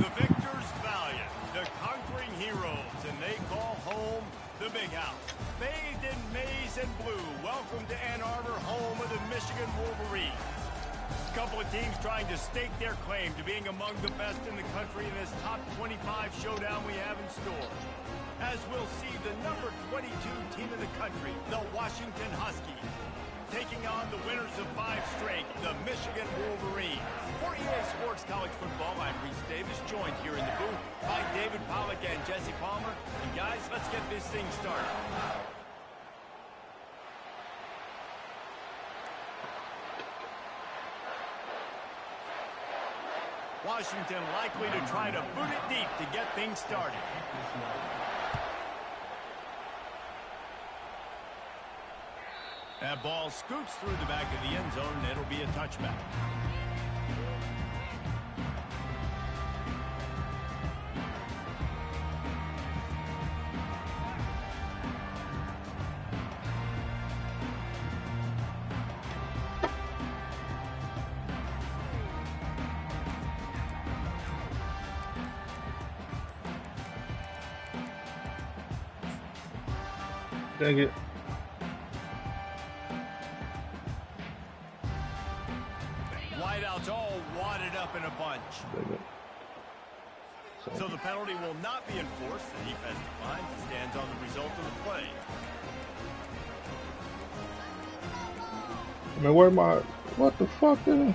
The victors valiant, the conquering heroes, and they call home the Big House. Bathed in maize and blue, welcome to Ann Arbor, home of the Michigan Wolverines. A couple of teams trying to stake their claim to being among the best in the country in this top 25 showdown we have in store. As we'll see the number 22 team in the country, the Washington Huskies, taking on the winners of 5 straight, the Michigan Wolverines. For EA Sports College Football, I'm Reese Davis, joined here in the booth by David Pollack and Jesse Palmer. And guys, let's get this thing started. Washington likely to try to boot it deep to get things started. That ball scoots through the back of the end zone, and it'll be a touchback. Dang it. Wideouts all wadded up in a bunch. So the penalty will not be enforced. The defense declines and stands on the result of the play. I mean, where am I? What the fuck, dude?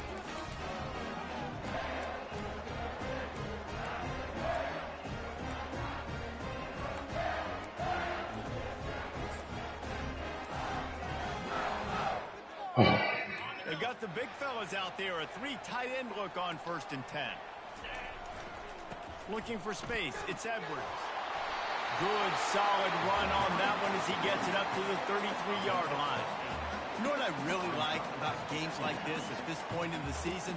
They've got the big fellas out there. A 3 tight end look on 1st and 10. Looking for space. It's Edwards. Good, solid run on that one as he gets it up to the 33-yard line. You know what I really like about games like this at this point in the season?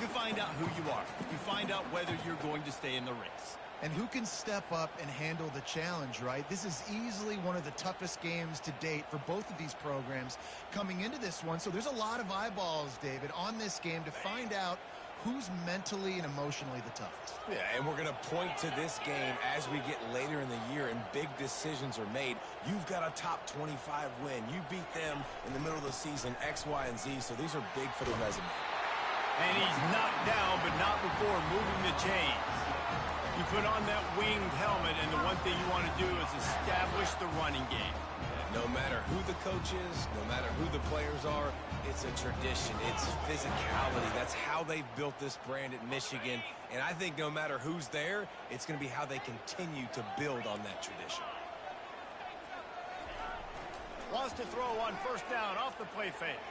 You find out who you are. You find out whether you're going to stay in the race. And who can step up and handle the challenge, right? This is easily one of the toughest games to date for both of these programs coming into this one. So there's a lot of eyeballs, David, on this game to find out who's mentally and emotionally the toughest. Yeah, and we're going to point to this game as we get later in the year and big decisions are made. You've got a top 25 win. You beat them in the middle of the season, X, Y, and Z, so these are big for the resume. And he's knocked down, but not before moving the chains. You put on that winged helmet, and the one thing you want to do is establish the running game. No matter who the coach is, no matter who the players are, it's a tradition. It's physicality. That's how they've built this brand at Michigan. And I think no matter who's there, it's going to be how they continue to build on that tradition. Lost to throw on 1st down off the play fake.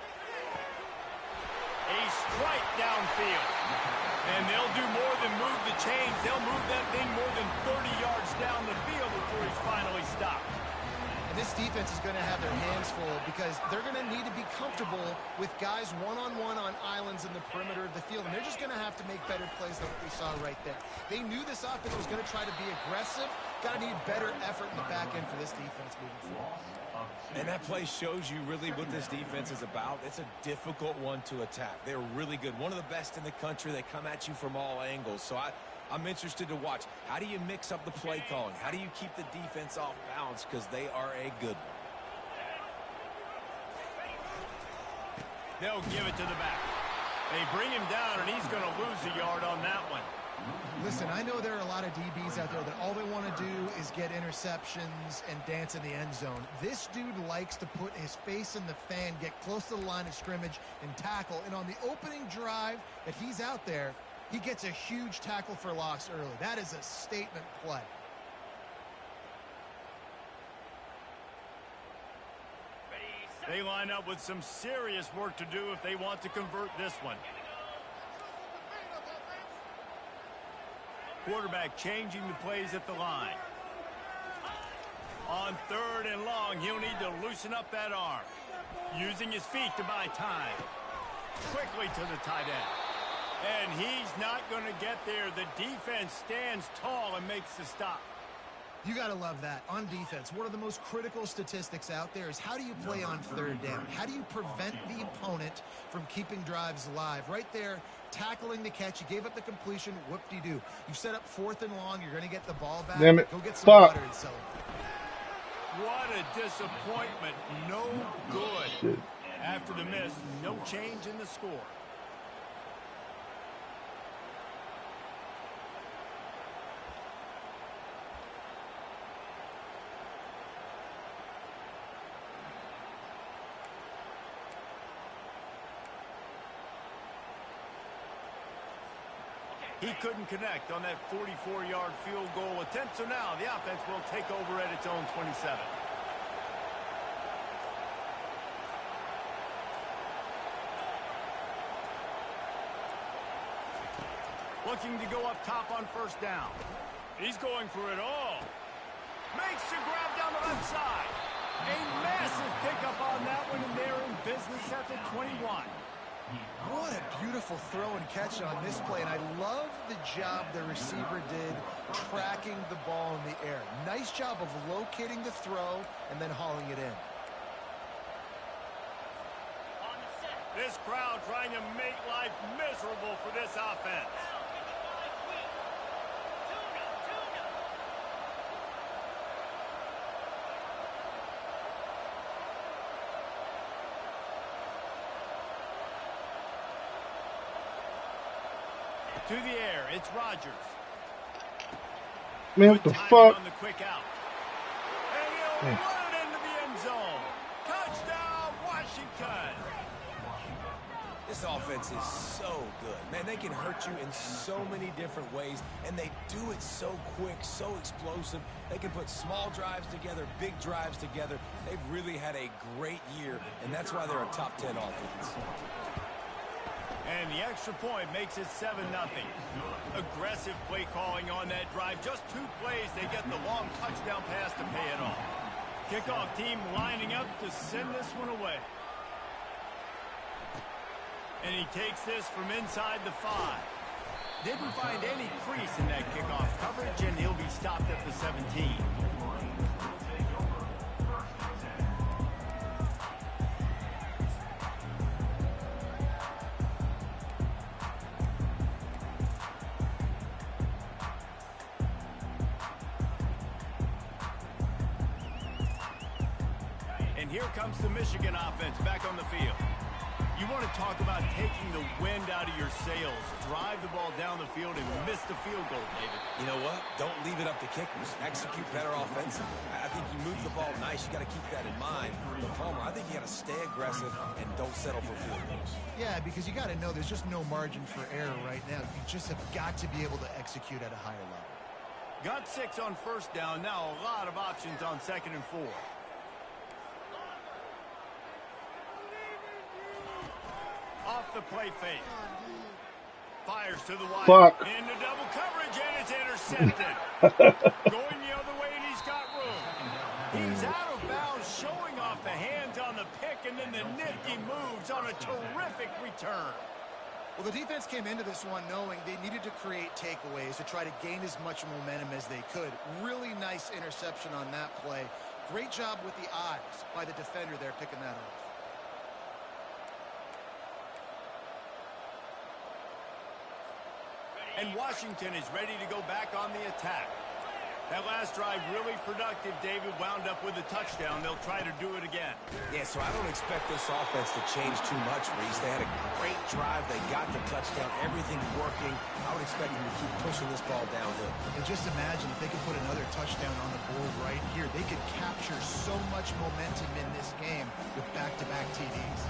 A strike downfield. And they'll do more than move the chains. They'll move that thing more than 30 yards down the field before he's finally stopped. And this defense is going to have their hands full because they're going to need to be comfortable with guys one-on-one on islands in the perimeter of the field. And they're just going to have to make better plays than what we saw right there. They knew this offense was going to try to be aggressive. Got to need better effort in the back end for this defense moving forward. And that play shows you really what this defense is about. It's a difficult one to attack. They're really good. One of the best in the country. They come at you from all angles. So I'm interested to watch. How do you mix up the play calling? How do you keep the defense off balance? Because they are a good one. They'll give it to the back. They bring him down, and he's going to lose a yard on that one. Listen, I know there are a lot of DBs out there that all they want to do is get interceptions and dance in the end zone. This dude likes to put his face in the fan, get close to the line of scrimmage, and tackle. And on the opening drive that he's out there, he gets a huge tackle for loss early. That is a statement play. They line up with some serious work to do if they want to convert this one. Quarterback changing the plays at the line. On 3rd and long, he'll need to loosen up that arm. Using his feet to buy time. Quickly to the tight end. And he's not going to get there. The defense stands tall and makes the stop. You got to love that. On defense, one of the most critical statistics out there is how do you play on 3rd down? How do you prevent the opponent from keeping drives alive? Right there, tackling the catch. You gave up the completion. Whoop-de-doo. You've set up 4th and long. You're going to get the ball back. Damn it. Go get some Fuck. water and celebrate. What a disappointment. No good. Shit. After the miss, no change in the score. He couldn't connect on that 44-yard field goal attempt, so now the offense will take over at its own 27. Looking to go up top on 1st down. He's going for it all. Makes the grab down the left side. A massive pickup on that one, and they're in business at the 21. What a beautiful throw and catch on this play, and I love the job the receiver did tracking the ball in the air. Nice job of locating the throw and then hauling it in. This crowd trying to make life miserable for this offense. To the air, it's Rodgers. Man, what Good the timing fuck? on the quick out. And he'll run it into the end zone. Touchdown, Washington. This offense is so good. Man, they can hurt you in so many different ways, and they do it so quick, so explosive. They can put small drives together, big drives together. They've really had a great year, and that's why they're a top 10 offense. And the extra point makes it 7-0. Aggressive play calling on that drive. Just 2 plays, they get the long touchdown pass to pay it off. Kickoff team lining up to send this one away. And he takes this from inside the 5. Didn't find any crease in that kickoff coverage, and he'll be stopped at the 17. And here comes the Michigan offense back on the field. You want to talk about taking the wind out of your sails. Drive the ball down the field and miss the field goal, David. You know what? Don't leave it up to kickers. Execute better offensively. I think you move the ball nice. You got to keep that in mind. But Palmer, I think you got to stay aggressive and don't settle for field goals. Yeah, because you got to know there's just no margin for error right now. You just have got to be able to execute at a higher level. Got 6 on 1st down. Now a lot of options on 2nd and 4. Off the play fake. Fires to the wide. Fuck. Into double coverage, and it's intercepted. Going the other way, and he's got room. He's out of bounds, showing off the hands on the pick, and then the nifty moves on a terrific return. Well, the defense came into this one knowing they needed to create takeaways to try to gain as much momentum as they could. Really nice interception on that play. Great job with the eyes by the defender there picking that off. And Washington is ready to go back on the attack. That last drive really productive. David wound up with a touchdown. They'll try to do it again. Yeah, so I don't expect this offense to change too much, Reese. They had a great drive. They got the touchdown. Everything's working. I would expect them to keep pushing this ball downhill. And just imagine if they could put another touchdown on the board right here. They could capture so much momentum in this game with back-to-back TDs.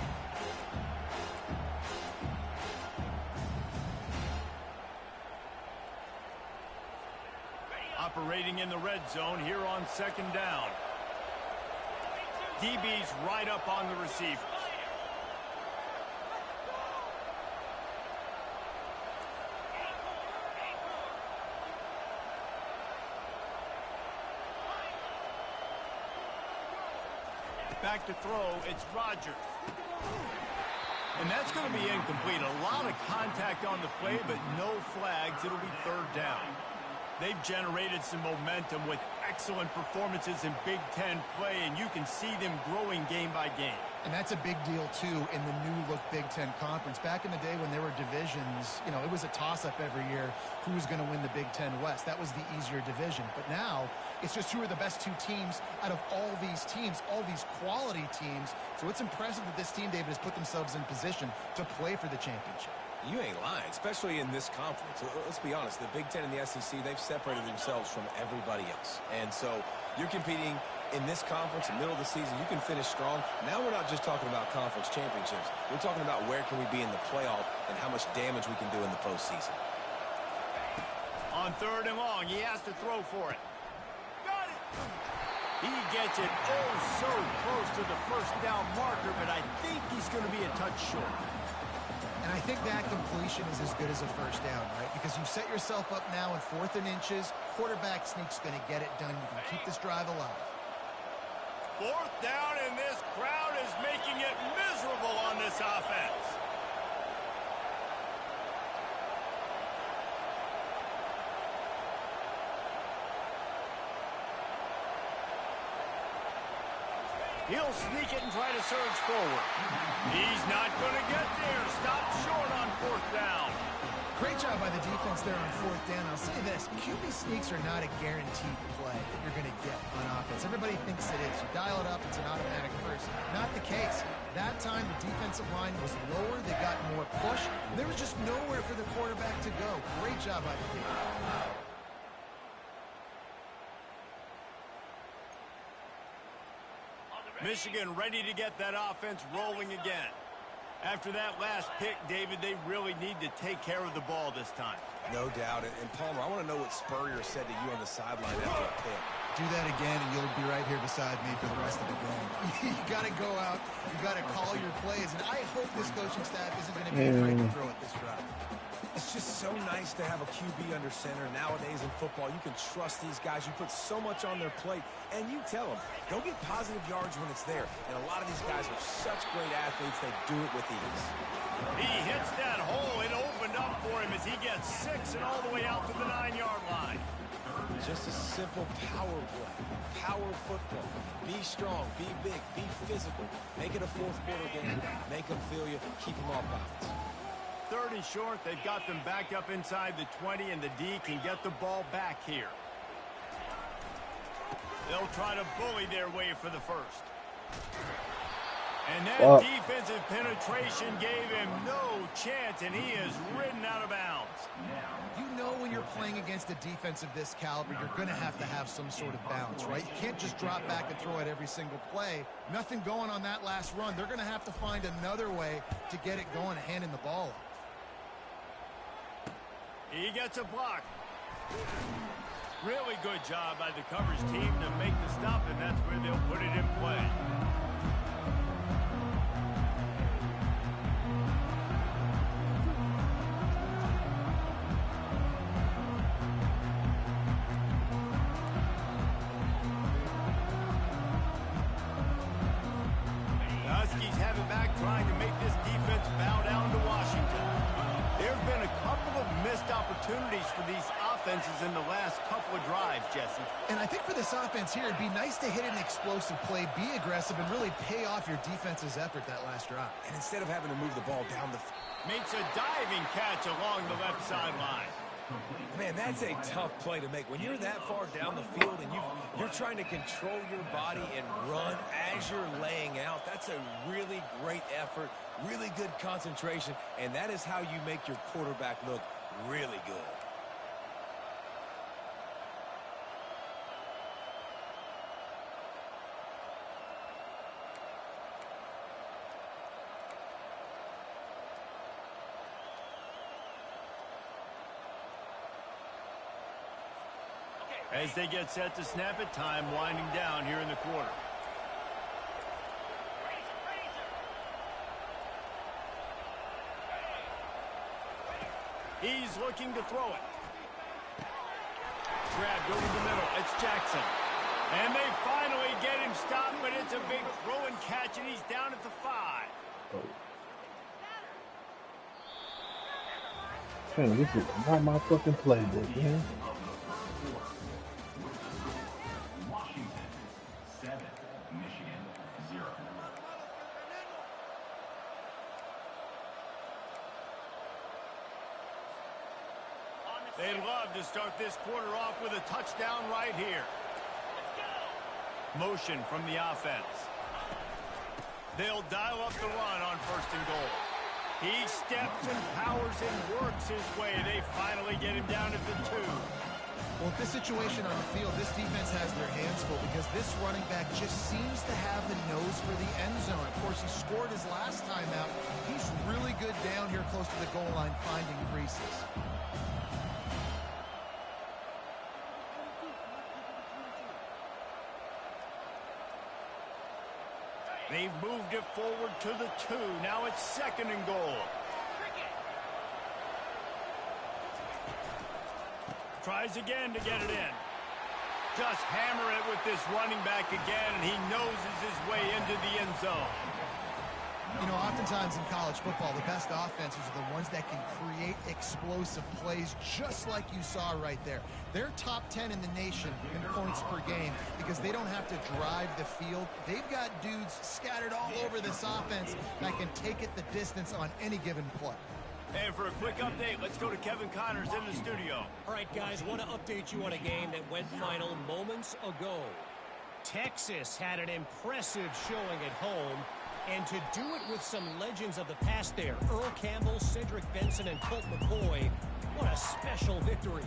Operating in the red zone here on 2nd down. DB's right up on the receivers. Back to throw, it's Rodgers. And that's going to be incomplete. A lot of contact on the play, but no flags. It'll be 3rd down. They've generated some momentum with excellent performances in Big Ten play, and you can see them growing game by game. And that's a big deal, too, in the new-look Big Ten Conference. Back in the day when there were divisions, you know, it was a toss-up every year who was going to win the Big Ten West. That was the easier division. But now it's just who are the best two teams out of all these teams, all these quality teams. So it's impressive that this team, David, has put themselves in position to play for the championship. You ain't lying, especially in this conference. Let's be honest, the Big Ten and the SEC, they've separated themselves from everybody else. And so you're competing in this conference, in the middle of the season, you can finish strong. Now we're not just talking about conference championships. We're talking about where can we be in the playoff and how much damage we can do in the postseason. On 3rd and long, he has to throw for it. Got it! He gets it oh so close to the first down marker, but I think he's going to be a touch short. And I think that completion is as good as a first down, right? Because you set yourself up now in 4th and inches. Quarterback sneak's going to get it done. You can keep this drive alive. 4th down, and this crowd is making it miserable on this offense. He'll sneak it and try to surge forward. He's not going to get there. Stop short on 4th down. Great job by the defense there on 4th down. I'll say this, QB sneaks are not a guaranteed play that you're going to get on offense. Everybody thinks it is. You dial it up, it's an automatic first. Not the case. That time, the defensive line was lower. They got more push. There was just nowhere for the quarterback to go. Great job by the defense. Michigan ready to get that offense rolling again. After that last pick, David, they really need to take care of the ball this time. No doubt. And Palmer, I want to know what Spurrier said to you on the sideline after a pick. Do that again, and you'll be right here beside me for the rest of the game. You got to go out. You got to call your plays. And I hope this coaching staff isn't going to be afraid to throw it this drive. It's just so nice to have a QB under center. Nowadays in football, you can trust these guys. You put so much on their plate, and you tell them, go get positive yards when it's there. And a lot of these guys are such great athletes, they do it with ease. He hits that hole. It opened up for him as he gets 6 and all the way out to the 9-yard line. Just a simple power play. Power football. Be strong, be big, be physical. Make it a 4th quarter game. Make them feel you. Keep them off balance. 3rd and short. They've got them back up inside the 20, and the D can get the ball back here. They'll try to bully their way for the first. And that defensive penetration gave him no chance, and he is ridden out of bounds. You know when you're playing against a defense of this caliber, you're going to have some sort of balance, right? You can't just drop back and throw it every single play. Nothing going on that last run. They're going to have to find another way to get it going, handing the ball off. He gets a block. Really good job by the coverage team to make the stop, and that's where they'll put it in play. Huskies have it back, trying to make this defense bow down to Washington. There have been a couple of missed opportunities for these offenses in the last couple of drives, Jesse. And I think for this offense here, it'd be nice to hit an explosive play, be aggressive, and really pay off your defense's effort that last drive. And instead of having to move the ball down the... Makes a diving catch along the left sideline. Man, that's a tough play to make. When you're that far down the field and you're trying to control your body and run as you're laying out, that's a really great effort, really good concentration, and that is how you make your quarterback look really good. As they get set to snap it, time winding down here in the quarter. He's looking to throw it. Grabbed over the middle. It's Jackson. And they finally get him stopped, but it's a big throw and catch, and he's down at the 5. Man, this is not my fucking playbook, man. love to start this quarter off with a touchdown right here. Motion from the offense. They'll dial up the run on 1st and goal. He steps and powers and works his way. They finally get him down at the 2. Well, with this situation on the field, this defense has their hands full because this running back just seems to have the nose for the end zone. Of course, he scored his last time out. He's really good down here close to the goal line, finding creases. They've moved it forward to the 2. Now it's 2nd and goal. Tries again to get it in. Just hammer it with this running back again, and he noses his way into the end zone. You know, oftentimes in college football, the best offenses are the ones that can create explosive plays, just like you saw right there. They're top 10 in the nation in points per game because they don't have to drive the field. They've got dudes scattered all over this offense that can take it the distance on any given play. And for a quick update, let's go to Kevin Connors in the studio. All right, guys, want to update you on a game that went final moments ago. Texas had an impressive showing at home, and to do it with some legends of the past there, Earl Campbell, Cedric Benson, and Colt McCoy, what a special victory.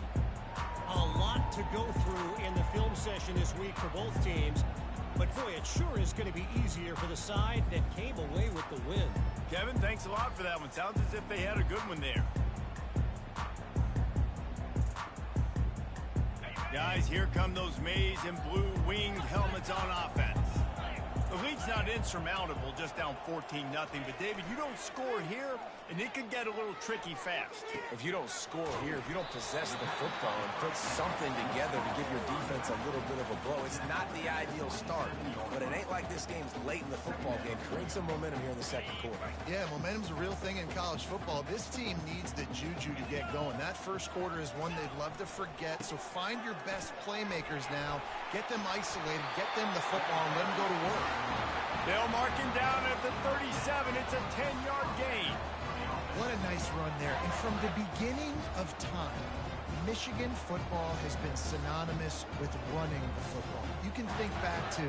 A lot to go through in the film session this week for both teams, but boy, it sure is going to be easier for the side that came away with the win. Kevin, thanks a lot for that one. Sounds as if they had a good one there. Guys, here come those maize and blue winged helmets on offense. The lead's not insurmountable, just down 14-0. But, David, you don't score here, and it can get a little tricky fast. If you don't score here, if you don't possess the football and put something together to give your defense a little bit of a blow, it's not the ideal start. But it ain't like this game's late in the football game. Create some momentum here in the 2nd quarter. Yeah, momentum's a real thing in college football. This team needs the juju to get going. That 1st quarter is one they'd love to forget. So find your best playmakers now. Get them isolated. Get them the football and let them go to work. They'll mark him down at the 37. It's a 10-yard gain. What a nice run there. And from the beginning of time, Michigan football has been synonymous with running the football. You can think back to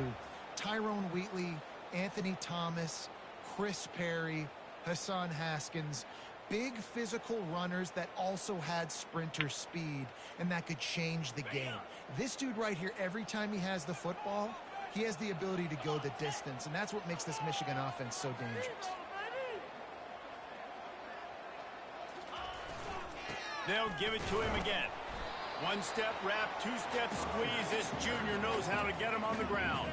Tyrone Wheatley, Anthony Thomas, Chris Perry, Hassan Haskins, big physical runners that also had sprinter speed and that could change the game. This dude right here, every time he has the football, he has the ability to go the distance, and that's what makes this Michigan offense so dangerous. They'll give it to him again. 1-step wrap, 2-step squeeze. This junior knows how to get him on the ground.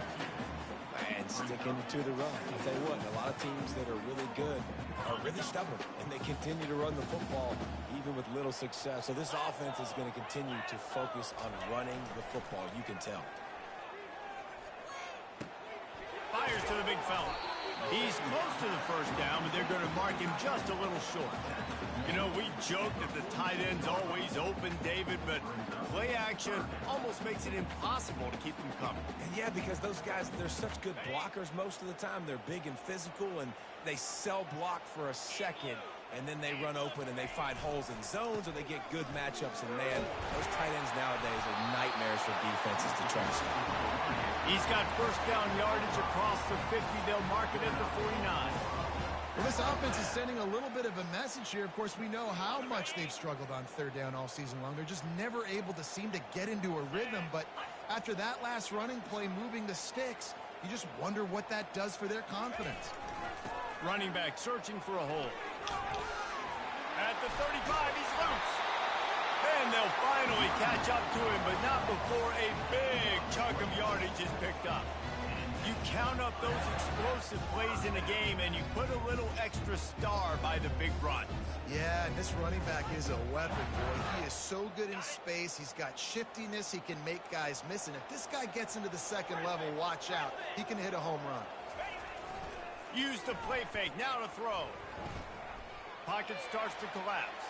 And sticking to the run. I'll tell you what, a lot of teams that are really good are really stubborn, and they continue to run the football even with little success. So this offense is going to continue to focus on running the football. You can tell. Fires to the big fella. He's close to the 1st down, but they're going to mark him just a little short. You know, we joke that the tight end's always open, David, but play action almost makes it impossible to keep them coming. And yeah, because those guys, they're such good blockers most of the time. They're big and physical, and they sell block for a second, and then they run open and they find holes in zones or they get good matchups. And, man, those tight ends nowadays are nightmares for defenses to try to stop. He's got 1st down yardage across the 50. They'll mark it at the 49. Well, this offense is sending a little bit of a message here. Of course, we know how much they've struggled on 3rd down all season long. They're just never able to seem to get into a rhythm. But after that last running play, moving the sticks, you just wonder what that does for their confidence. Running back searching for a hole. At the 35, he's loose. And they'll finally catch up to him, but not before a big chunk of yardage is picked up. You count up those explosive plays in a game, and you put a little extra star by the big runs. Yeah, and this running back is a weapon, boy. He is so good in space. He's got shiftiness. He can make guys miss. And if this guy gets into the 2nd level, watch out. He can hit a home run. Use the play fake. Now to throw. Pocket starts to collapse.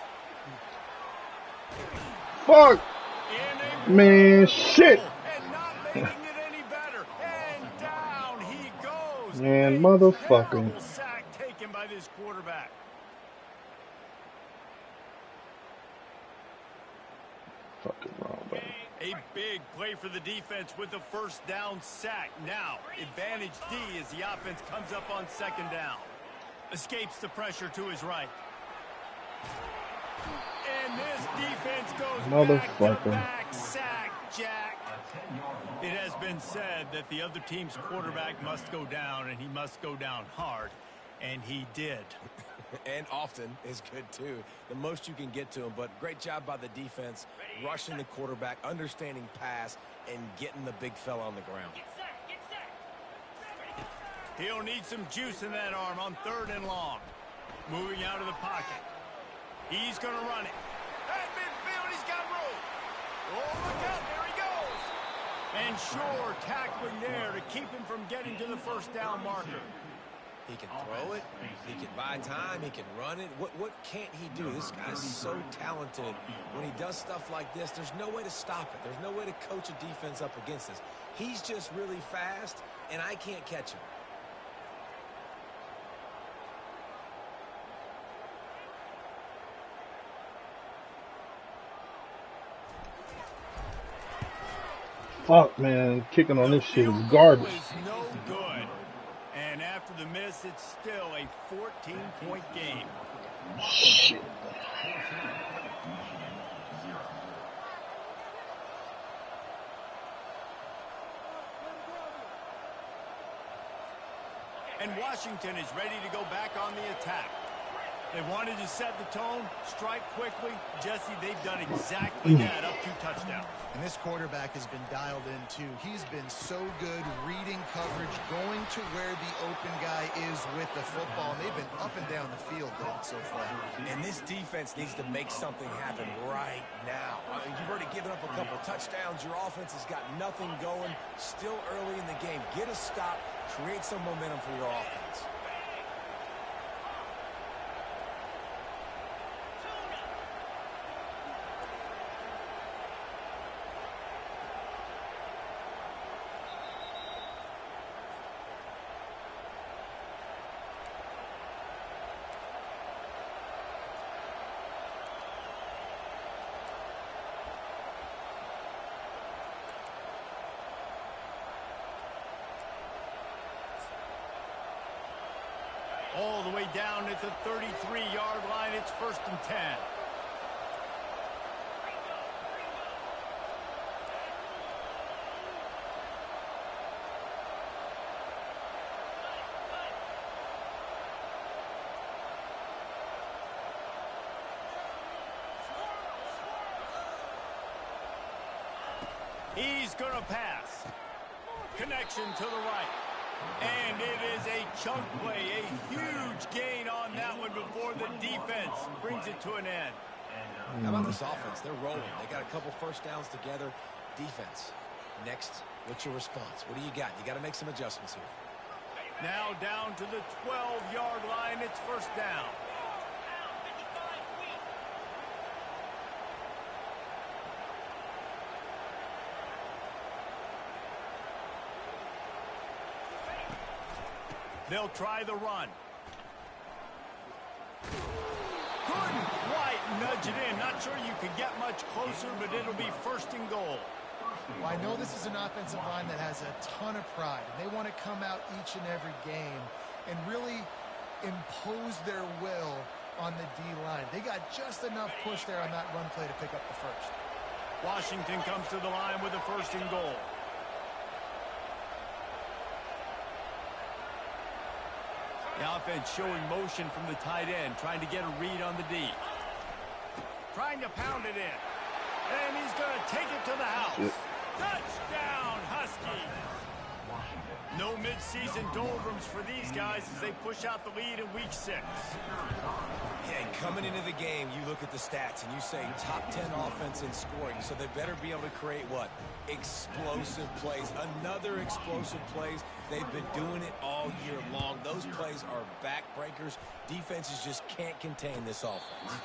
Fuck! Man, shit! And not making it any better. And down he goes. Man, motherfucker. Terrible sack taken by this quarterback. fucking wrong button. A big play for the defense with the first down sack. Now, advantage D as the offense comes up on second down. Escapes the pressure to his right. And this defense goes back-to-back sack, Jack. It has been said that the other team's quarterback must go down, and he must go down hard. And he did. And often is good, too. The most you can get to him, but great job by the defense, rushing the quarterback, understanding pass, and getting the big fella on the ground. He'll need some juice in that arm on 3rd and long. Moving out of the pocket. He's going to run it. At midfield, he's got room. Oh, look out, there he goes. And sure, tackling there to keep him from getting to the first down marker. He can throw it, he can buy time, he can run it. What can't he do? This guy's so talented. When he does stuff like this, there's no way to stop it. There's no way to coach a defense up against this. He's just really fast, and I can't catch him. Fuck, man. Kicking on this shit is garbage. No good. And after the miss, it's still a 14-point game. Shit. And Washington is ready to go back on the attack. They wanted to set the tone, strike quickly. Jesse, they've done exactly that, up 2 touchdowns. And this quarterback has been dialed in, too. He's been so good reading coverage, going to where the open guy is with the football. And they've been up and down the field, David, so far. And this defense needs to make something happen right now. I mean, you've already given up a couple touchdowns. Your offense has got nothing going. Still early in the game. Get a stop. Create some momentum for your offense. All the way down at the 33-yard line. It's 1st and 10. He's going to pass. Connection to the right. And it is a chunk play, a huge gain on that one before the defense brings it to an end. How about this offense? They're rolling. They got a couple first downs together. Defense. Next, what's your response? What do you got? You got to make some adjustments here. Now down to the 12-yard line. It's 1st down. They'll try the run. Couldn't quite nudge it in. Not sure you could get much closer, but it'll be 1st and goal. Well, I know this is an offensive line that has a ton of pride. And they want to come out each and every game and really impose their will on the D-line. They got just enough push there on that run play to pick up the first. Washington comes to the line with a 1st and goal. The offense showing motion from the tight end, trying to get a read on the D. Trying to pound it in. And he's going to take it to the house. Yep. Touchdown, Husky. No midseason doldrums for these guys as they push out the lead in week 6. Yeah, and coming into the game, you look at the stats and you say top 10 offense in scoring, so they better be able to create what? Explosive plays. Another explosive plays. They've been doing it all year long. Those plays are backbreakers. Defenses just can't contain this offense.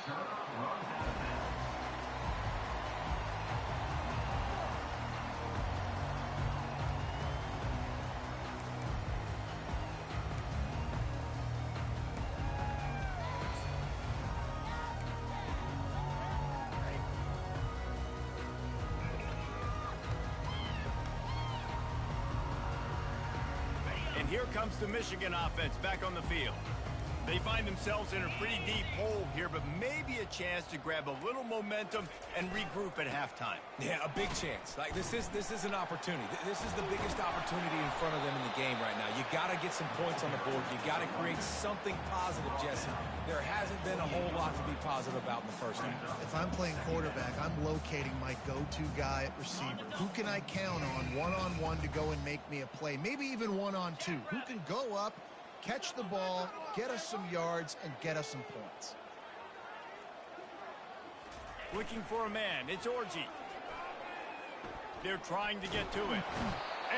And here comes the Michigan offense back on the field. They find themselves in a pretty deep hole here, but maybe a chance to grab a little momentum and regroup at halftime. Yeah, a big chance. Like this is an opportunity. This is the biggest opportunity in front of them in the game right now. You got to get some points on the board. You got to create something positive, Jesse. There hasn't been a whole lot to be positive about in the first half. If I'm playing quarterback, I'm locating my go-to guy at receiver. Who can I count on one-on-one to go and make me a play? Maybe even one-on-two. Who can go up, catch the ball, get us some yards, and get us some points. Looking for a man. It's Orji. They're trying to get to it.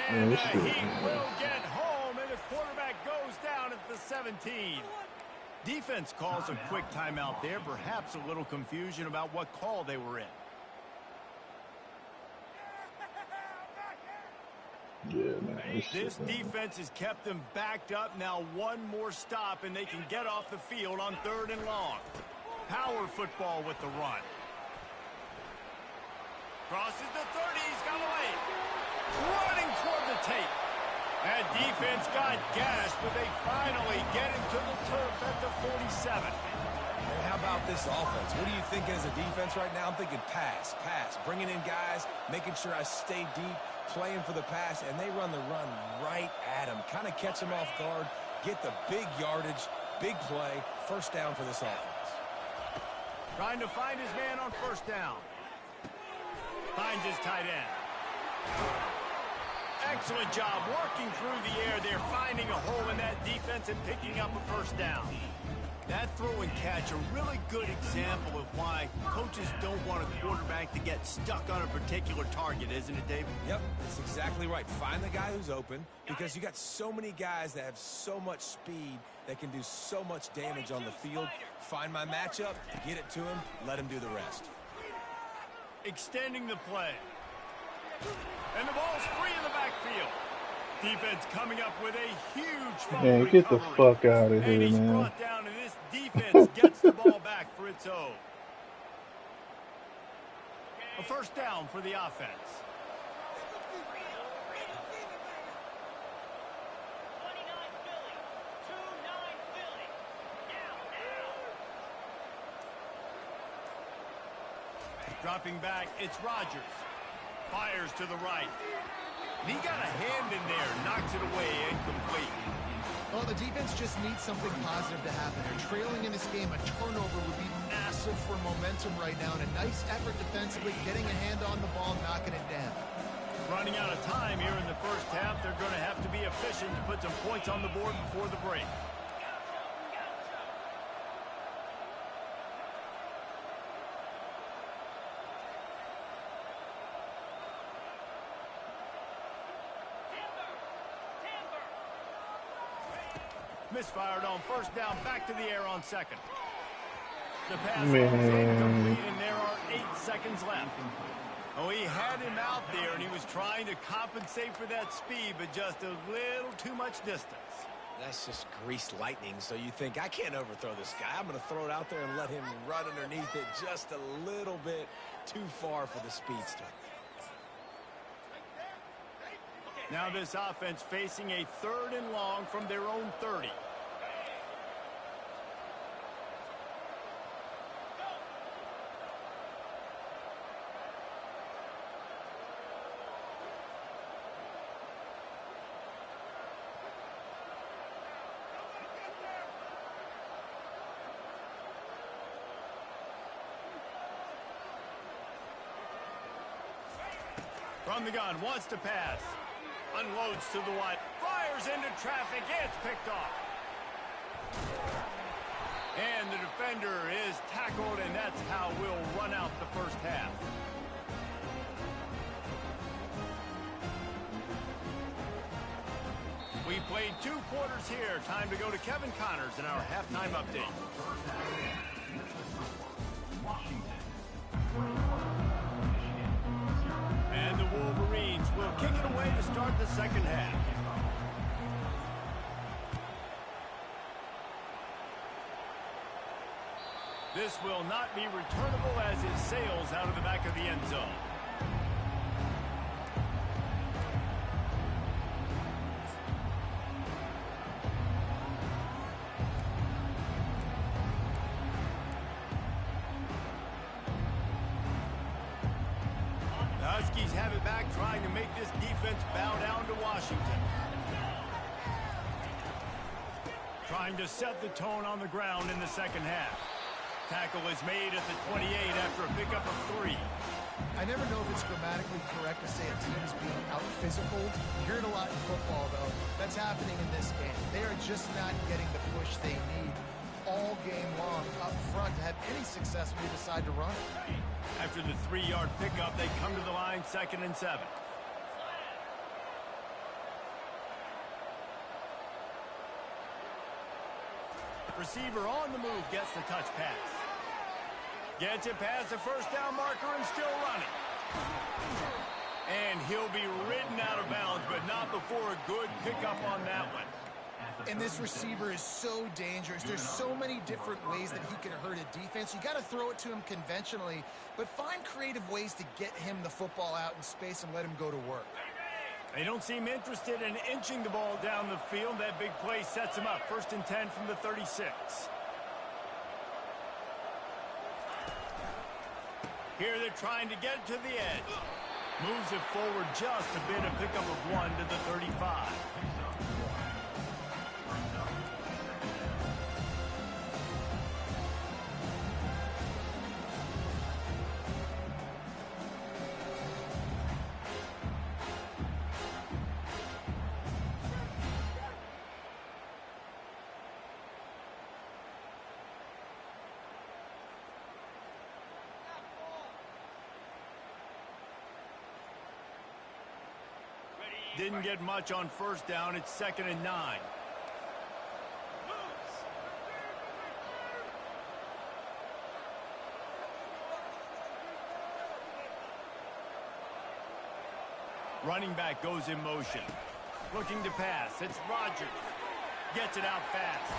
And he will get home, and the quarterback goes down at the 17. Defense calls a quick timeout there. Perhaps a little confusion about what call they were in. Yeah, man. This defense has kept them backed up. Now one more stop, and they can get off the field on 3rd and long. Power football with the run. Crosses the 30. He's got away. Running toward the tape. That defense got gashed, but they finally get him to the turf at the 47. And how about this offense? What are you thinking as a defense right now? I'm thinking pass. Bringing in guys, making sure I stay deep, playing for the pass, and they run the run right at him. Kind of catch him off guard, get the big yardage, big play, first down for this offense. Trying to find his man on 1st down. Finds his tight end. Excellent job working through the air. They're finding a hole in that defense and picking up a 1st down. That throw and catch, a really good example of why coaches don't want a quarterback to get stuck on a particular target, isn't it, David? Yep, that's exactly right. Find the guy who's open, because you got so many guys that have so much speed that can do so much damage on the field. Find my matchup, get it to him, let him do the rest. Extending the play. And the ball's free in the backfield. Defense coming up with a huge fumble Man, get the recovery. fuck out of And here, he's man. brought down, and this defense gets the ball back for its own. A 1st down for the offense. Dropping back, it's Rodgers. Fires to the right. And he got a hand in there, knocks it away, incomplete. Well, the defense just needs something positive to happen. They're trailing in this game. A turnover would be massive for momentum right now. And a nice effort defensively, getting a hand on the ball, knocking it down. Running out of time here in the 1st half. They're going to have to be efficient to put some points on the board before the break. Misfired on 1st down, back to the air on 2nd. The pass is incomplete, and there are 8 seconds left. Oh, he had him out there, and he was trying to compensate for that speed, but just a little too much distance. That's just greased lightning, so you think, I can't overthrow this guy. I'm going to throw it out there and let him run underneath it just a little bit too far for the speedster. Now this offense facing a 3rd and long from their own 30. From the gun, wants to pass. Unloads to the wide. Fires into traffic. It's picked off. And the defender is tackled, and that's how we'll run out the 1st half. We played 2 quarters here. Time to go to Kevin Connors in our halftime update. And the Wolverines will kick it away to start the 2nd half. This will not be returnable as it sails out of the back of the end zone. Huskies have it back, trying to make this defense bow down to Washington. Trying to set the tone on the ground in the second half. Tackle is made at the 28 after a pickup of 3. I never know if it's grammatically correct to say a team is being out-physical. You hear it a lot in football, though. That's happening in this game. They are just not getting the push they need all game long up front to have any success when they decide to run. After the 3-yard pickup, they come to the line 2nd and 7. Receiver on the move gets the touch pass. Gets it past the first down marker and still running. And he'll be ridden out of bounds, but not before a good pickup on that one. And this receiver is so dangerous. There's so many different ways that he can hurt a defense. You got to throw it to him conventionally, but find creative ways to get him the football out in space and let him go to work. They don't seem interested in inching the ball down the field. That big play sets him up. 1st and 10 from the 36. Here they're trying to get to the edge. Moves it forward just a bit, a pickup of 1 to the 35. Didn't get much on 1st down. It's 2nd and 9. Running back goes in motion. Looking to pass. It's Rodgers. Gets it out fast.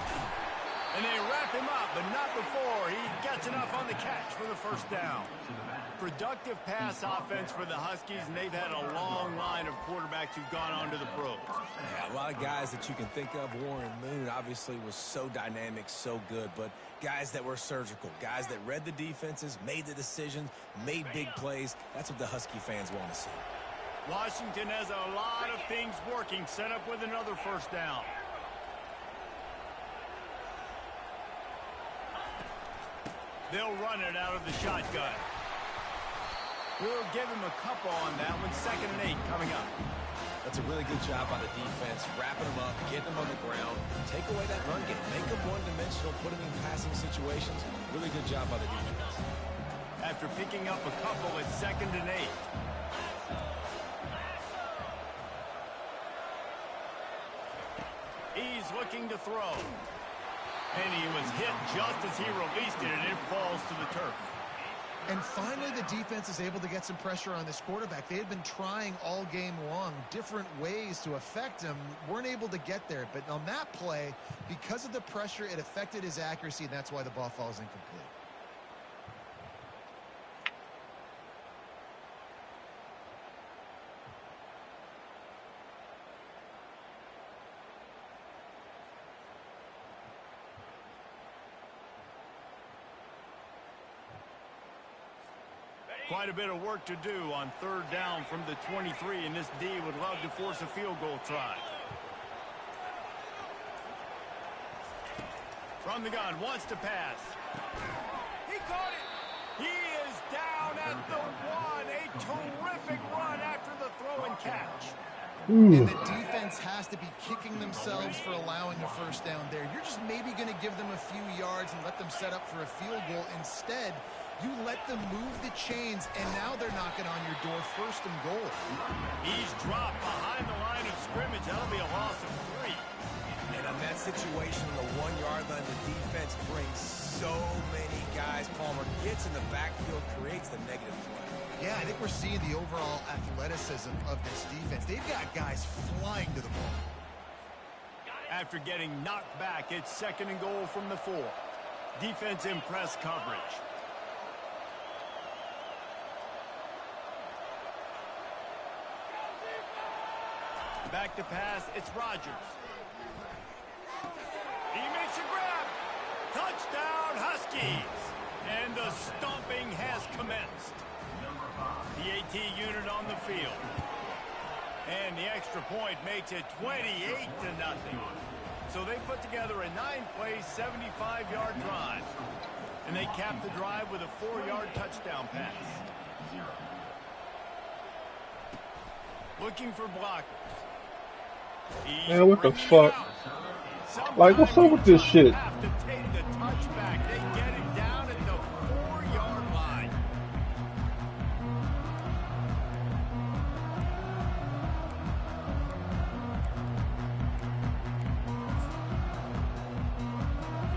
And they wrap him up, but not before he gets enough on the catch for the 1st down. Productive pass offense for the Huskies, and they've had a long line of quarterbacks who've gone on to the pros. Yeah, a lot of guys that you can think of. Warren Moon obviously was so dynamic, so good, but guys that were surgical, guys that read the defenses, made the decisions, made big plays. That's what the Husky fans want to see. Washington has a lot of things working, set up with another 1st down. They'll run it out of the shotgun. We'll give him a couple on that one. 2nd and 8 coming up. That's a really good job by the defense, wrapping them up, getting them on the ground, take away that run game, make them one-dimensional, put them in passing situations. Really good job by the defense. After picking up a couple, it's 2nd and 8. He's looking to throw. And he was hit just as he released it, and it falls to the turf. And finally, the defense is able to get some pressure on this quarterback. They had been trying all game long different ways to affect him. Weren't able to get there. But on that play, because of the pressure, it affected his accuracy, and that's why the ball falls incomplete. Quite a bit of work to do on 3rd down from the 23, and this D would love to force a field goal try. From the gun, wants to pass. He caught it. He is down at the 1. A terrific run after the throw and catch. And the defense has to be kicking themselves for allowing a 1st down there. You're just maybe going to give them a few yards and let them set up for a field goal. Instead, you let them move the chains, and now they're knocking on your door 1st and goal. He's dropped behind the line of scrimmage. That'll be a loss of 3. And on that situation, the 1-yard line, the defense brings so many guys. Palmer gets in the backfield, creates the negative play. Yeah, I think we're seeing the overall athleticism of this defense. They've got guys flying to the ball. After getting knocked back, it's 2nd and goal from the 4. Defense in press coverage. Back to pass, it's Rodgers. He makes a grab. Touchdown, Huskies. And the stomping has commenced. The AT unit on the field. And the extra point makes it 28-0. So they put together a 9-play, 75-yard drive. And they cap the drive with a 4-yard touchdown pass. Looking for blockers. Man, what the fuck? Like, what's up with this shit? Have to take the touchback. They get it down at the 4-yard line.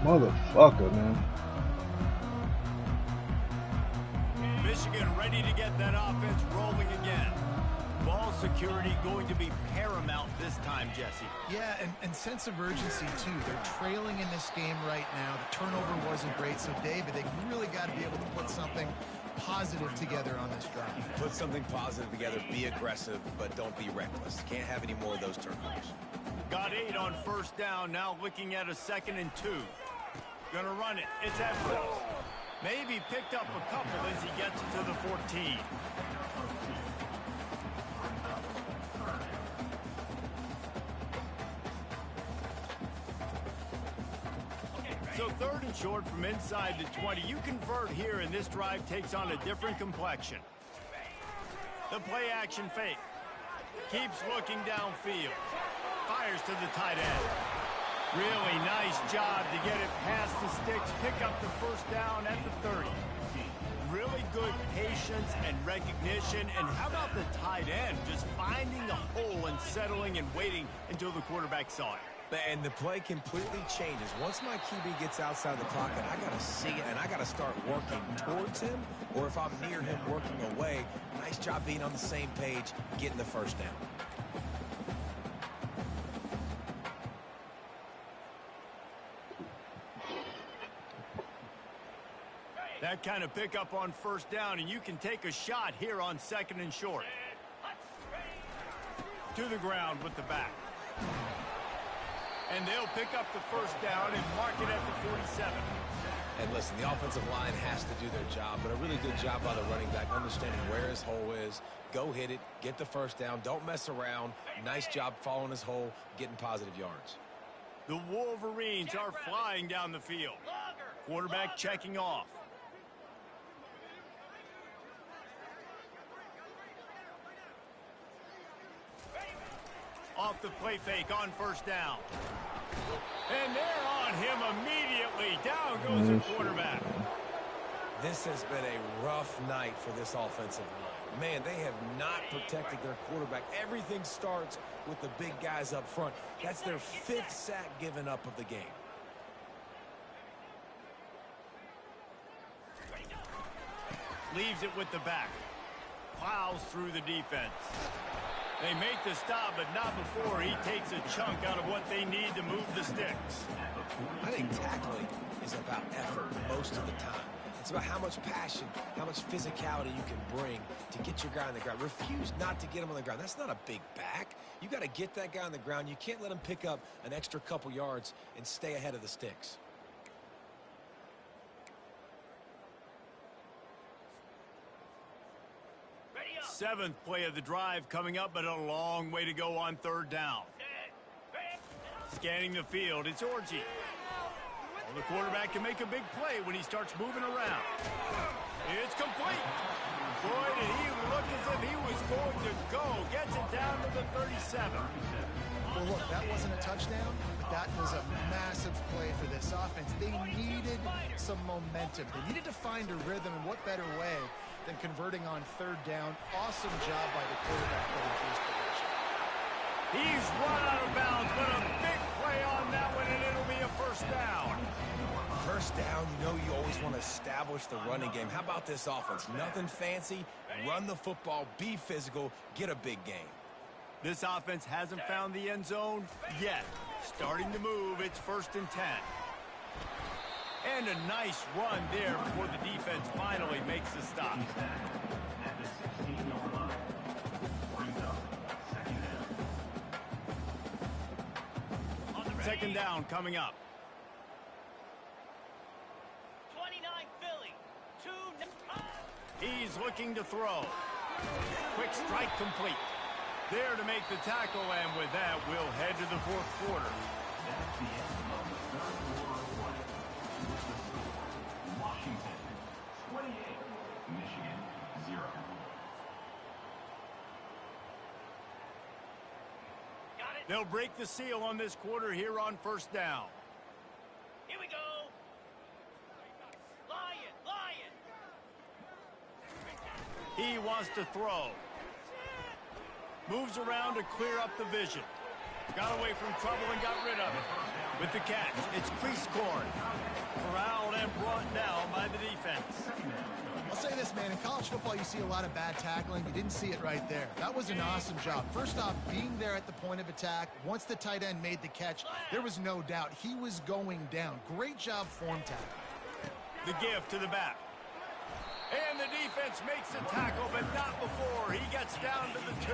Motherfucker, man. Michigan ready to get that offense rolling again. Ball security going to be paramount this time, Jesse. Yeah, and sense of urgency, too. They're trailing in this game right now. The turnover wasn't great, so, David, they really got to be able to put something positive together on this drive. Put something positive together, be aggressive, but don't be reckless. Can't have any more of those turnovers. Got 8 on first down, now looking at a 2nd and 2. Gonna run it. It's Edwards. Maybe picked up a couple as he gets it to the 14. So 3rd and short from inside the 20. You convert here, and this drive takes on a different complexion. The play action fake. Keeps looking downfield. Fires to the tight end. Really nice job to get it past the sticks. Pick up the first down at the 30. Really good patience and recognition. And how about the tight end just finding the hole and settling and waiting until the quarterback saw it. And the play completely changes. Once my QB gets outside the pocket, I got to see it, and I got to start working towards him, or if I'm near him, working away. Nice job being on the same page, getting the first down. That kind of pickup on first down, and you can take a shot here on 2nd and short. To the ground with the back. And they'll pick up the first down and mark it at the 47. And listen, the offensive line has to do their job, but a really good job by the running back, understanding where his hole is. Go hit it, get the first down, don't mess around. Nice job following his hole, getting positive yards. The Wolverines are flying down the field. Quarterback checking off. Off the play fake on first down. And they're on him immediately. Down goes the quarterback. This has been a rough night for this offensive line. Man, they have not protected their quarterback. Everything starts with the big guys up front. That's their 5th sack given up of the game. Leaves it with the back. Plows through the defense. They make the stop, but not before he takes a chunk out of what they need to move the sticks. I think tackling is about effort most of the time. It's about how much passion, how much physicality you can bring to get your guy on the ground. Refuse not to get him on the ground. That's not a big back. You got to get that guy on the ground. You can't let him pick up an extra couple yards and stay ahead of the sticks. Seventh play of the drive coming up, but a long way to go on 3rd down. Scanning the field, it's Orji. Well, the quarterback can make a big play when he starts moving around. It's complete. Boy, did he look as if he was going to go. Gets it down to the 37. Well, look, that wasn't a touchdown, but that was a massive play for this offense. They needed some momentum. They needed to find a rhythm, and what better way than converting on 3rd down. Awesome job by the quarterback getting to his position. He's run out of bounds, but a big play on that one, and it'll be a first down. First down, you know you always want to establish the running game. How about this offense? Nothing fancy. Run the football, be physical, get a big gain. This offense hasn't found the end zone yet. Starting to move, it's 1st and 10. And a nice run there before the defense finally makes the stop. Second down coming up. 29 Philly. 2. He's looking to throw. Quick strike complete. There to make the tackle, and with that, we'll head to the fourth quarter. That's the end of the third quarter of play. With the score, Washington 28, Michigan 0. They'll break the seal on this quarter here on first down. Here we go. Lion. He wants to throw. Moves around to clear up the vision. Got away from trouble and got rid of it. With the catch, it's crease corn. Corralled and brought down by the defense. I'll say this, man. In college football, you see a lot of bad tackling. You didn't see it right there. That was an awesome job. First off, being there at the point of attack. Once the tight end made the catch, there was no doubt he was going down. Great job form tackle. The give to the back. And the defense makes the tackle, but not before. He gets down to the 2.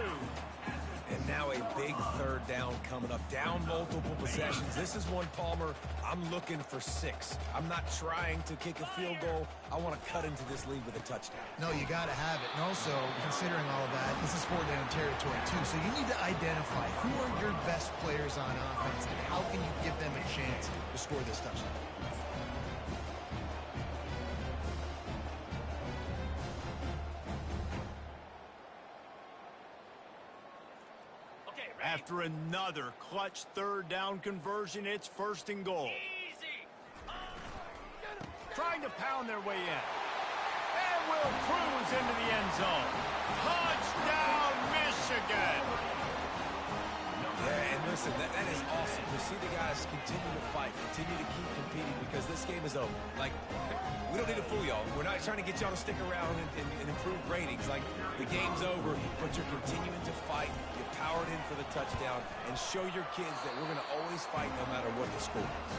And now a big third down coming up. Down multiple possessions. This is one, Palmer, I'm looking for 6. I'm not trying to kick a field goal. I want to cut into this lead with a touchdown. No, you got to have it. And also, considering all of that, this is fourth down territory, too. So you need to identify who are your best players on offense and how can you give them a chance to score this touchdown. After another clutch third down conversion, it's first and goal. Trying to pound their way in. And will cruise into the end zone. Touchdown, Michigan! Yeah, and listen, that is awesome to see the guys continue to fight, continue to keep competing, because this game is over. Like, we don't need to fool y'all. We're not trying to get y'all to stick around and improve ratings. Like, the game's over, but you're continuing to fight. You powered in for the touchdown, and show your kids that we're going to always fight no matter what the score is.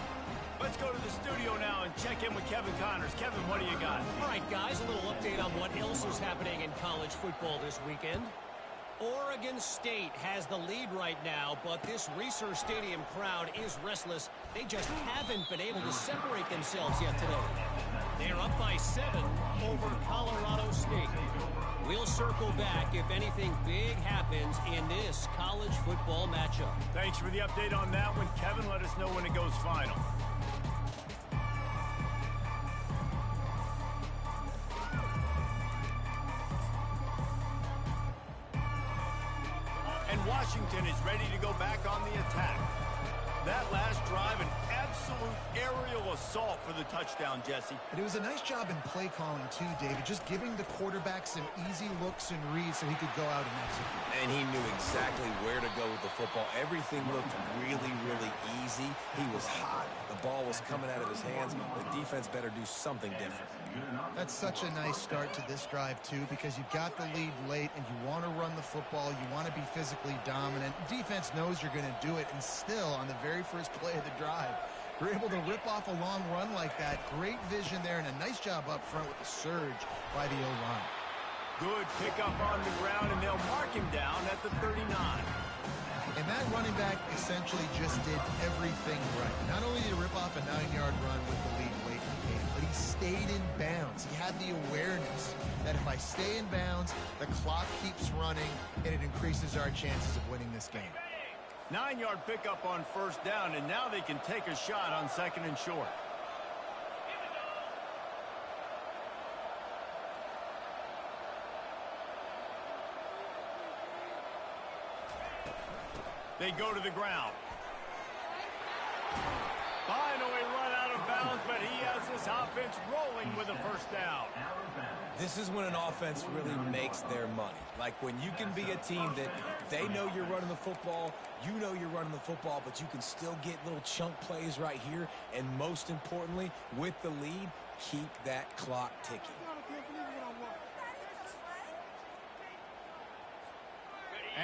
Let's go to the studio now and check in with Kevin Connors. Kevin, what do you got? All right, guys, a little update on what else is happening in college football this weekend. Oregon State has the lead right now, but this Reser Stadium crowd is restless. They just haven't been able to separate themselves yet today. They're up by 7 over Colorado State. We'll circle back if anything big happens in this college football matchup. Thanks for the update on that one, Kevin. Let us know when it goes final. And Washington is ready to go back on the attack. That last drive, an absolute aerial assault for the touchdown, Jesse. And it was a nice job in play calling, too, David. Just giving the quarterback some easy looks and reads so he could go out and execute. And he knew exactly where to go with the football. Everything looked really, really easy. He was hot. The ball was coming out of his hands. The defense better do something different. That's such a nice start to this drive, too, because you've got the lead late and you want to run the football. You want to be physically dominant. Defense knows you're going to do it, and still, on the very first play of the drive, you're able to rip off a long run like that. Great vision there, and a nice job up front with the surge by the O-line. Good pickup on the ground, and they'll mark him down at the 39. And that running back essentially just did everything right. Not only did he rip off a 9-yard run with the lead late in the game, but he stayed in bounds. He had the awareness that if I stay in bounds, the clock keeps running, and it increases our chances of winning this game. 9-yard pickup on first down, and now they can take a shot on second and short. They go to the ground. Finally run out of bounds, but he has this offense rolling with a first down. This is when an offense really makes their money. Like when you can be a team that they know you're running the football, you know you're running the football, but you can still get little chunk plays right here. And most importantly, with the lead, keep that clock ticking.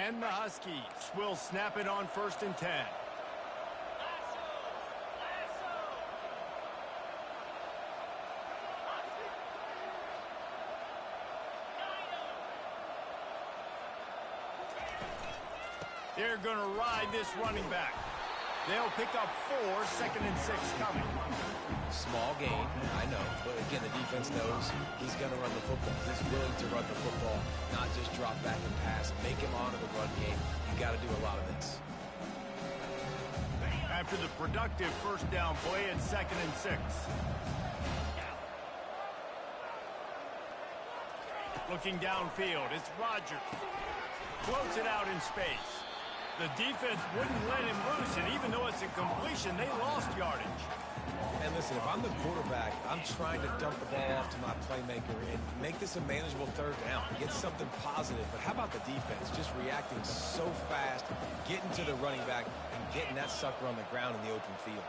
And the Huskies will snap it on first and 10. They're going to ride this running back. They'll pick up 4, 2nd and 6 coming. Small gain, I know. But again, the defense knows he's going to run the football. He's willing to run the football, not just drop back and pass. Make him honor the run game. You got to do a lot of this. After the productive first down play, it's 2nd and 6. Looking downfield, it's Rodgers. Floats it out in space. The defense wouldn't let him loose, and even though it's a completion, they lost yardage. And listen, if I'm the quarterback, I'm trying to dump the ball off to my playmaker and make this a manageable third down, get something positive. But how about the defense just reacting so fast, getting to the running back, and getting that sucker on the ground in the open field?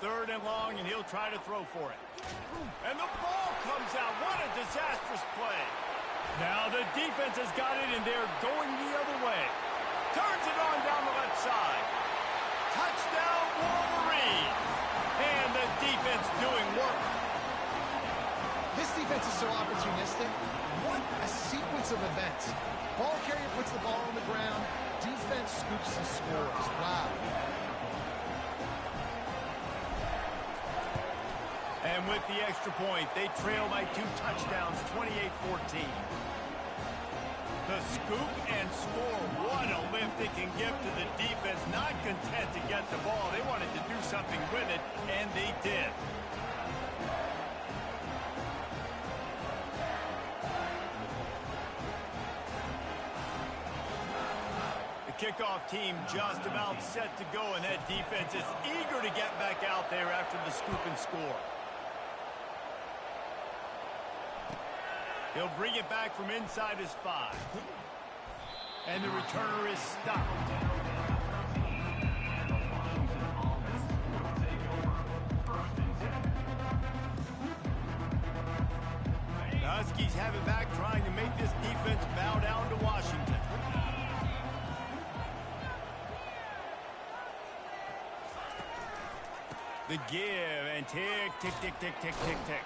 Third and long, and he'll try to throw for it. And the ball comes out. What a disastrous play. Now the defense has got it, and they're going the other way. Turns it on down the left side. Touchdown, Wolverines. And the defense doing work. This defense is so opportunistic. What a sequence of events. Ball carrier puts the ball on the ground. Defense scoops and scores. Wow. And with the extra point, they trail by 2 touchdowns, 28-14. The scoop and score. What a lift it can give to the defense. Not content to get the ball. They wanted to do something with it, and they did. The kickoff team just about set to go, and that defense is eager to get back out there after the scoop and score. He'll bring it back from inside his 5. And the returner is stopped. The Huskies have it back, trying to make this defense bow down to Washington. The give, and tick, tick, tick, tick, tick, tick, tick.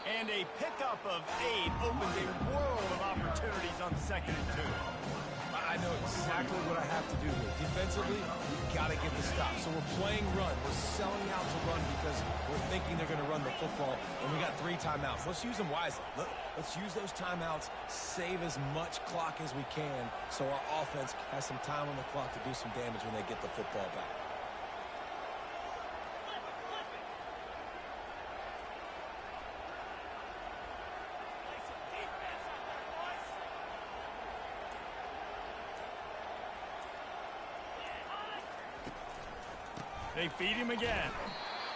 And a pickup of 8 opens a world of opportunities on 2nd and 2. I know exactly what I have to do here. Defensively, we've got to get the stop. So we're playing run. We're selling out to run because we're thinking they're going to run the football, and we got 3 timeouts. Let's use them wisely. Let's use those timeouts, save as much clock as we can so our offense has some time on the clock to do some damage when they get the football back. They feed him again.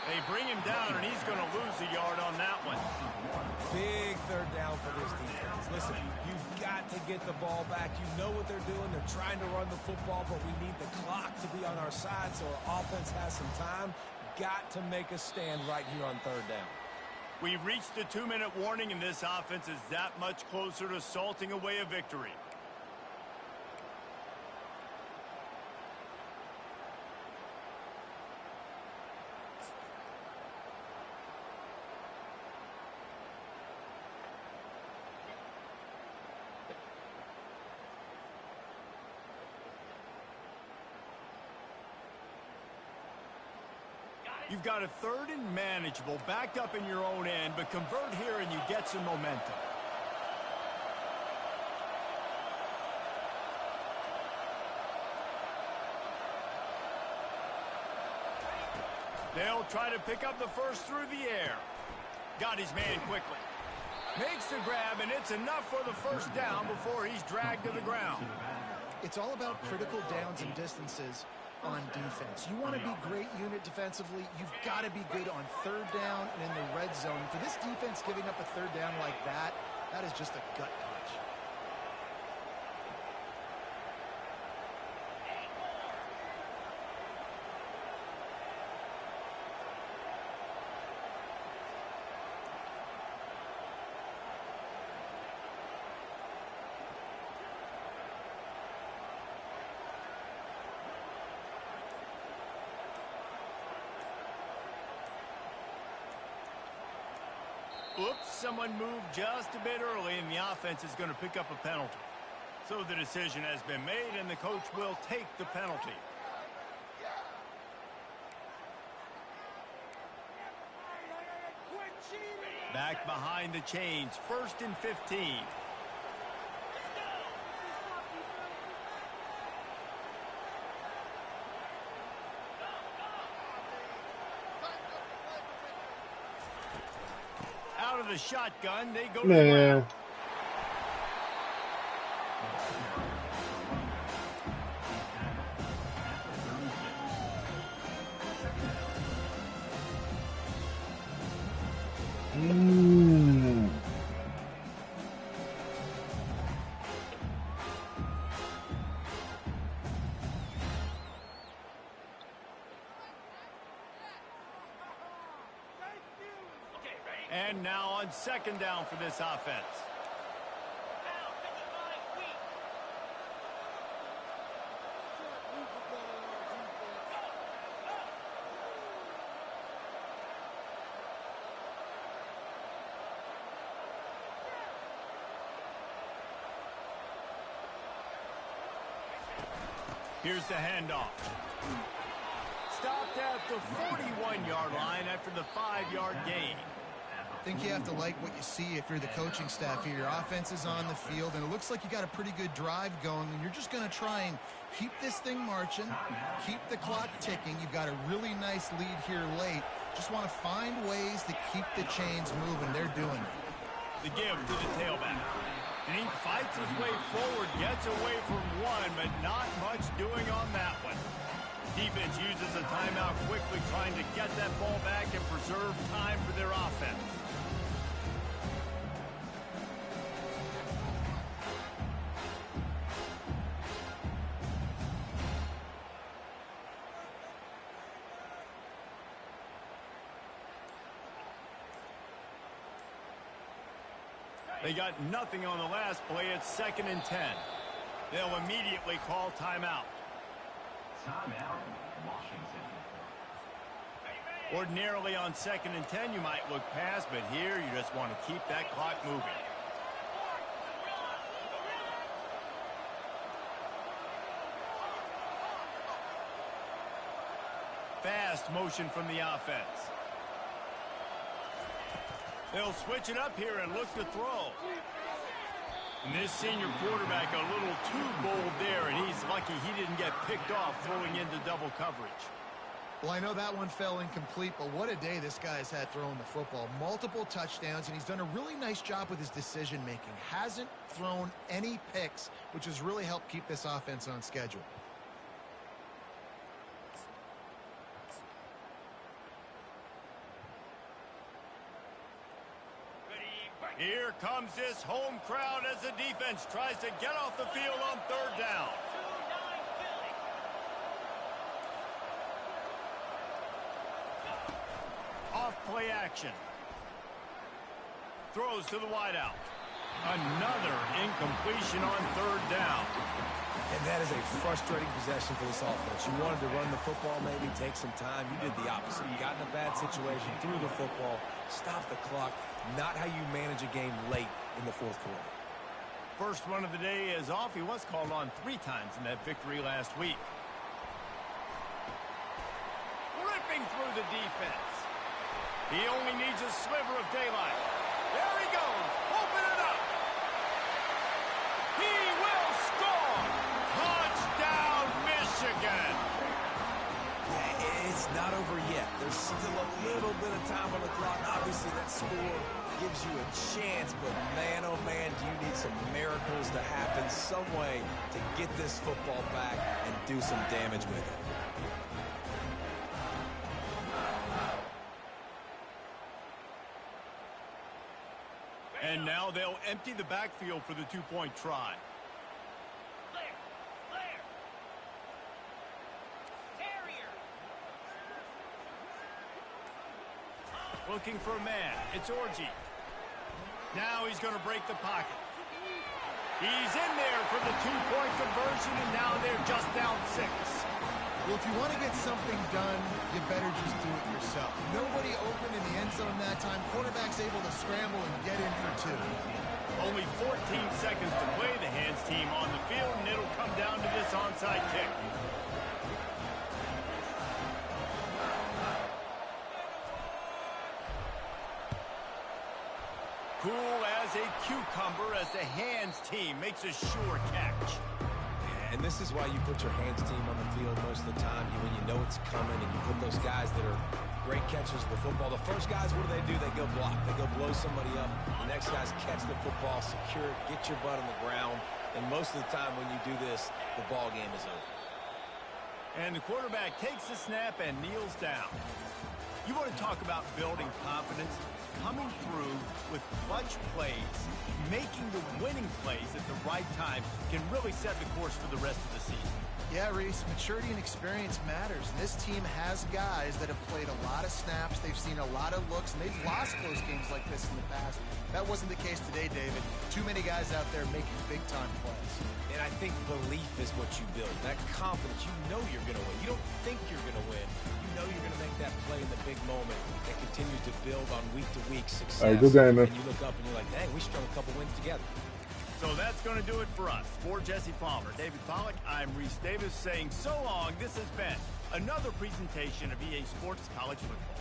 They bring him down, and he's going to lose a yard on that one. Big third down for this defense. Listen, you've got to get the ball back. You know what they're doing. They're trying to run the football, but we need the clock to be on our side so our offense has some time. Got to make a stand right here on third down. We've reached the 2-minute warning, and this offense is that much closer to salting away a victory. You've got a 3rd and manageable, backed up in your own end, but convert here and you get some momentum. They'll try to pick up the first through the air. Got his man quickly. Makes the grab, and it's enough for the first down before he's dragged to the ground. It's all about critical downs and distances on defense. You want to be great unit defensively, you've got to be good on third down and in the red zone. For this defense giving up a third down like that, that is just a gut punch. Oops, someone moved just a bit early, and the offense is going to pick up a penalty. So the decision has been made, and the coach will take the penalty. Back behind the chains, 1st and 15. Out of the shotgun, they go to the Man. ground. And now on 2nd down for this offense. Here's the handoff. Stopped at the 41-yard line after the 5-yard gain. I think you have to like what you see if you're the coaching staff here. Your offense is on the field, and it looks like you got a pretty good drive going, and you're just going to try and keep this thing marching, keep the clock ticking. You've got a really nice lead here late. Just want to find ways to keep the chains moving. They're doing it. The give to the tailback. And he fights his way forward, gets away from one, but not much doing on that one. Defense uses a timeout quickly, trying to get that ball back and preserve time for their offense. They got nothing on the last play. It's 2nd and 10. They'll immediately call timeout. Timeout, Washington. Ordinarily on 2nd and 10, you might look past, but here you just want to keep that clock moving. Fast motion from the offense. They'll switch it up here and look to throw. And this senior quarterback a little too bold there, and he's lucky he didn't get picked off throwing into double coverage. Well, I know that one fell incomplete, but what a day this guy's had throwing the football. Multiple touchdowns, and he's done a really nice job with his decision-making. Hasn't thrown any picks, which has really helped keep this offense on schedule. Here comes this home crowd as the defense tries to get off the field on 3rd down. Off play action. Throws to the wideout. Another incompletion on 3rd down. And that is a frustrating possession for this offense. You wanted to run the football, maybe take some time. You did the opposite. You got in a bad situation, threw the football, stopped the clock. Not how you manage a game late in the 4th quarter. First run of the day is off. He was called on 3 times in that victory last week. Ripping through the defense. He only needs a sliver of daylight. There he goes. Open it up. He will score. Touchdown, Michigan. Yeah, it's not over yet. There's still a little bit of time on the clock. Obviously, that score gives you a chance, but man, oh man, do you need some miracles to happen, some way to get this football back and do some damage with it. And now they'll empty the backfield for the 2-point try. Looking for a man. It's Orji. Now he's going to break the pocket. He's in there for the 2-point conversion, and now they're just down 6. Well, if you want to get something done, you better just do it yourself. Nobody open in the end zone that time. Quarterback's able to scramble and get in for two. Only 14 seconds to play. The hands team on the field, and it'll come down to this onside kick. Cool as a cucumber as the hands team makes a sure catch. And this is why you put your hands team on the field most of the time, when you know it's coming, and you put those guys that are great catchers of the football. The first guys, what do? They go block. They go blow somebody up. The next guys catch the football, secure it, get your butt on the ground. And most of the time when you do this, the ball game is over. And the quarterback takes the snap and kneels down. You want to talk about building confidence? Coming through with clutch plays, making the winning plays at the right time can really set the course for the rest of the season. Yeah, Reese, maturity and experience matters. This team has guys that have played a lot of snaps. They've seen a lot of looks, and they've lost close games like this in the past. That wasn't the case today, David. Too many guys out there making big-time plays. And I think belief is what you build. That confidence, you know you're going to win. You don't think you're going to win. You know you're going to make that play in the big moment that continues to build on week-to-week success. All right, good game, man. And you look up and you're like, dang, we strung a couple wins together. So that's going to do it for us. For Jesse Palmer, David Pollack, I'm Reese Davis saying so long. This has been another presentation of EA Sports College Football.